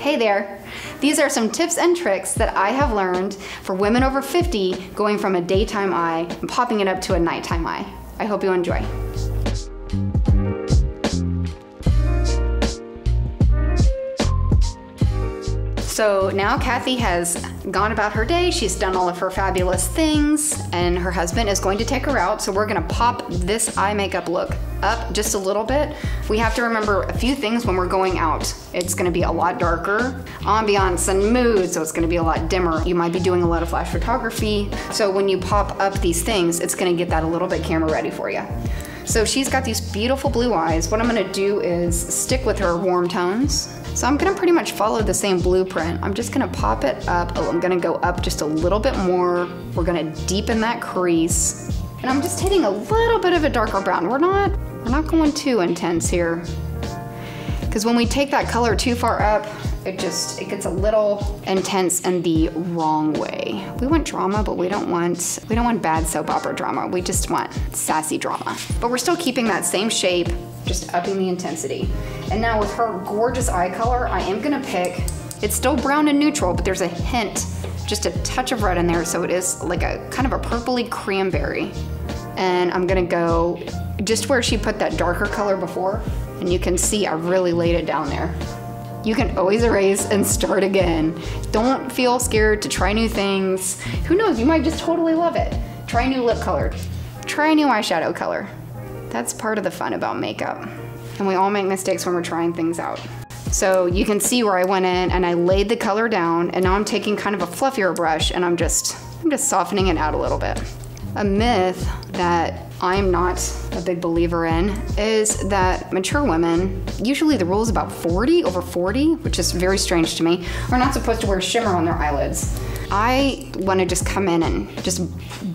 Hey there! These are some tips and tricks that I have learned for women over 50 going from a daytime eye and popping it up to a nighttime eye. I hope you enjoy. So now Kathy has gone about her day, she's done all of her fabulous things, and her husband is going to take her out, so we're gonna pop this eye makeup look up just a little bit. We have to remember a few things when we're going out. It's gonna be a lot darker, ambiance and mood, so it's gonna be a lot dimmer. You might be doing a lot of flash photography, so when you pop up these things, it's gonna get that a little bit camera ready for you. So she's got these beautiful blue eyes. What I'm gonna do is stick with her warm tones. So I'm gonna pretty much follow the same blueprint. I'm just gonna pop it up. I'm gonna go up just a little bit more. We're gonna deepen that crease. And I'm just hitting a little bit of a darker brown. We're not going too intense here. Because when we take that color too far up, it gets a little intense in the wrong way. We want drama, but we don't want bad soap opera drama. We just want sassy drama. But we're still keeping that same shape, just upping the intensity. And now with her gorgeous eye color, I am gonna pick, it's still brown and neutral, but there's a hint, just a touch of red in there, so it is like a kind of a purpley cranberry. And I'm gonna go just where she put that darker color before, and you can see I really laid it down there. You can always erase and start again. Don't feel scared to try new things. Who knows, you might just totally love it. Try a new lip color. Try a new eyeshadow color. That's part of the fun about makeup. And we all make mistakes when we're trying things out. So you can see where I went in and I laid the color down, and now I'm taking kind of a fluffier brush and I'm just softening it out a little bit. A myth that I'm not a big believer in is that mature women, usually the rule is about 40, over 40, which is very strange to me, are not supposed to wear shimmer on their eyelids. I want to just come in and just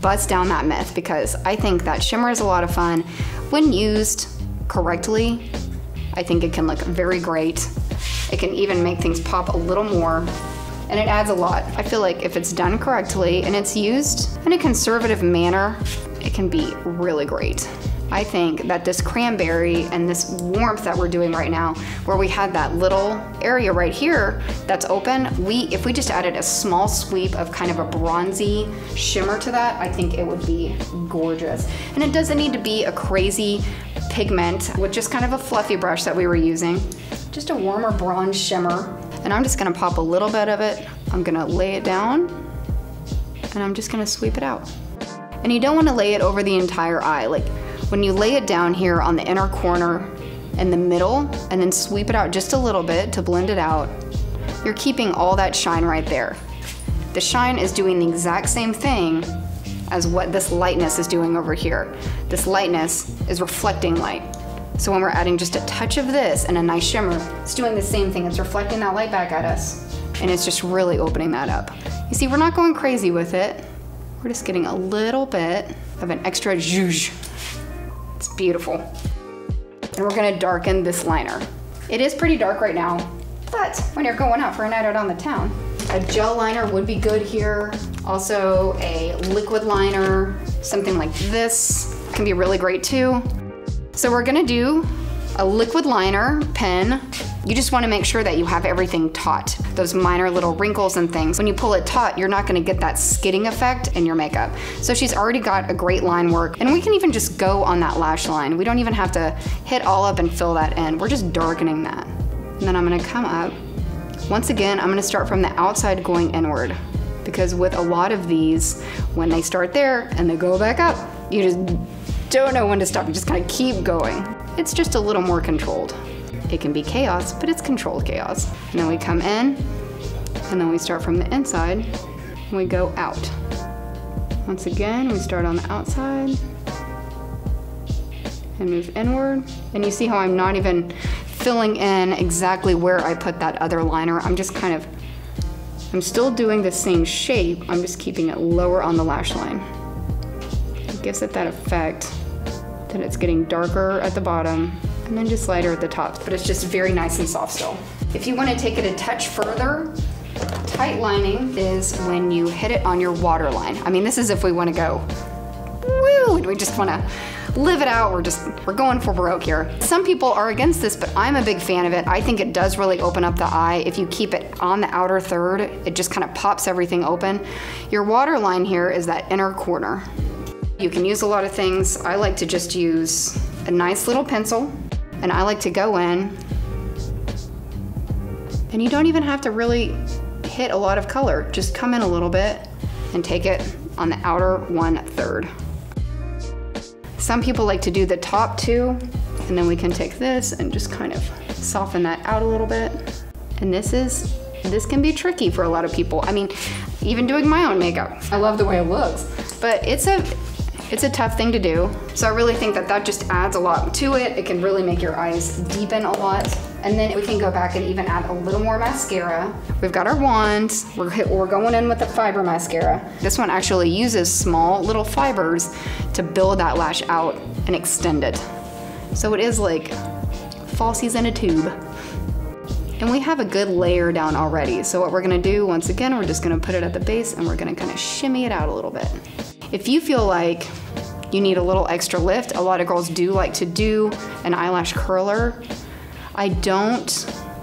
bust down that myth, because I think that shimmer is a lot of fun. When used correctly, I think it can look very great. It can even make things pop a little more, and it adds a lot. I feel like if it's done correctly and it's used in a conservative manner, it can be really great. I think that this cranberry and this warmth that we're doing right now, where we had that little area right here that's open, if we just added a small sweep of kind of a bronzy shimmer to that, I think it would be gorgeous. And it doesn't need to be a crazy pigment with just kind of a fluffy brush that we were using. Just a warmer bronze shimmer. And I'm just gonna pop a little bit of it. I'm gonna lay it down, and I'm just gonna sweep it out. And you don't wanna lay it over the entire eye. Like when you lay it down here on the inner corner in the middle, and then sweep it out just a little bit to blend it out, you're keeping all that shine right there. The shine is doing the exact same thing as what this lightness is doing over here. This lightness is reflecting light. So when we're adding just a touch of this and a nice shimmer, it's doing the same thing. It's reflecting that light back at us, and it's just really opening that up. You see, we're not going crazy with it. We're just getting a little bit of an extra zhuzh. It's beautiful. And we're gonna darken this liner. It is pretty dark right now, but when you're going out for a night out on the town, a gel liner would be good here. Also a liquid liner, something like this can be really great too. So we're gonna do a liquid liner pen. You just wanna make sure that you have everything taut. Those minor little wrinkles and things. When you pull it taut, you're not gonna get that skidding effect in your makeup. So she's already got a great line work, and we can even just go on that lash line. We don't even have to hit all up and fill that in. We're just darkening that. And then I'm gonna come up. Once again, I'm gonna start from the outside going inward, because with a lot of these, when they start there and they go back up, you just don't know when to stop. You just kind of keep going. It's just a little more controlled. It can be chaos, but it's controlled chaos. And then we come in, and then we start from the inside, and we go out. Once again, we start on the outside and move inward. And you see how I'm not even filling in exactly where I put that other liner. I'm just kind of, I'm still doing the same shape. I'm just keeping it lower on the lash line. It gives it that effect that it's getting darker at the bottom and then just lighter at the top, but it's just very nice and soft still. If you want to take it a touch further, tight lining is when you hit it on your waterline. I mean, this is if we want to go, woo, and we just want to live it out. We're going for broke here. Some people are against this, but I'm a big fan of it. I think it does really open up the eye. If you keep it on the outer third, it just kind of pops everything open. Your waterline here is that inner corner. You can use a lot of things. I like to just use a nice little pencil, and I like to go in, and you don't even have to really hit a lot of color. Just come in a little bit and take it on the outer 1/3. Some people like to do the top two, and then we can take this and just kind of soften that out a little bit. And this can be tricky for a lot of people. I mean, even doing my own makeup. I love the way it looks, but it's a tough thing to do. So I really think that just adds a lot to it. It can really make your eyes deepen a lot. And then we can go back and even add a little more mascara. We've got our wand. We're going in with the fiber mascara. This one actually uses small little fibers to build that lash out and extend it. So it is like falsies in a tube. And we have a good layer down already. So what we're gonna do, once again, we're just gonna put it at the base and we're gonna kind of shimmy it out a little bit. If you feel like you need a little extra lift, a lot of girls do like to do an eyelash curler. I don't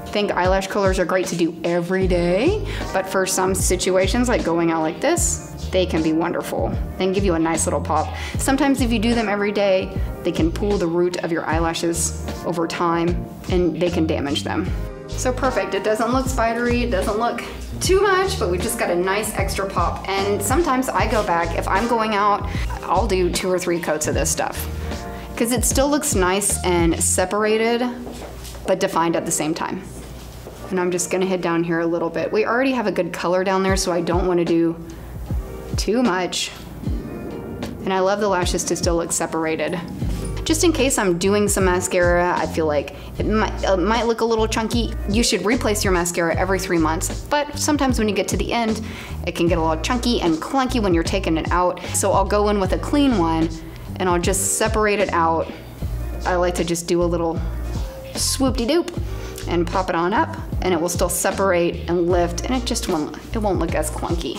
think eyelash curlers are great to do every day, but for some situations like going out like this, they can be wonderful. They can give you a nice little pop. Sometimes if you do them every day, they can pull the root of your eyelashes over time and they can damage them. So perfect, it doesn't look spidery, it doesn't look too much, but we just got a nice extra pop. And sometimes I go back, if I'm going out, I'll do 2 or 3 coats of this stuff because it still looks nice and separated, but defined at the same time. And I'm just gonna hit down here a little bit. We already have a good color down there, so I don't wanna do too much. And I love the lashes to still look separated. Just in case I'm doing some mascara, I feel like it might look a little chunky. You should replace your mascara every 3 months, but sometimes when you get to the end, it can get a little chunky and clunky when you're taking it out. So I'll go in with a clean one and I'll just separate it out. I like to just do a little swoop-de-doop and pop it on up, and it will still separate and lift, and it won't look as clunky.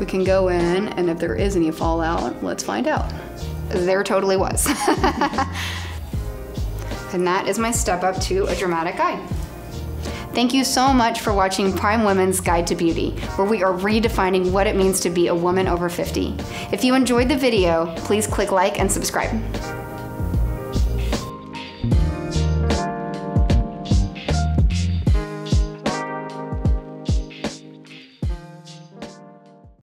We can go in, and if there is any fallout, let's find out. There totally was. And that is my step up to a dramatic eye. Thank you so much for watching Prime Women's Guide to Beauty, where we are redefining what it means to be a woman over 50. If you enjoyed the video, please click like and subscribe.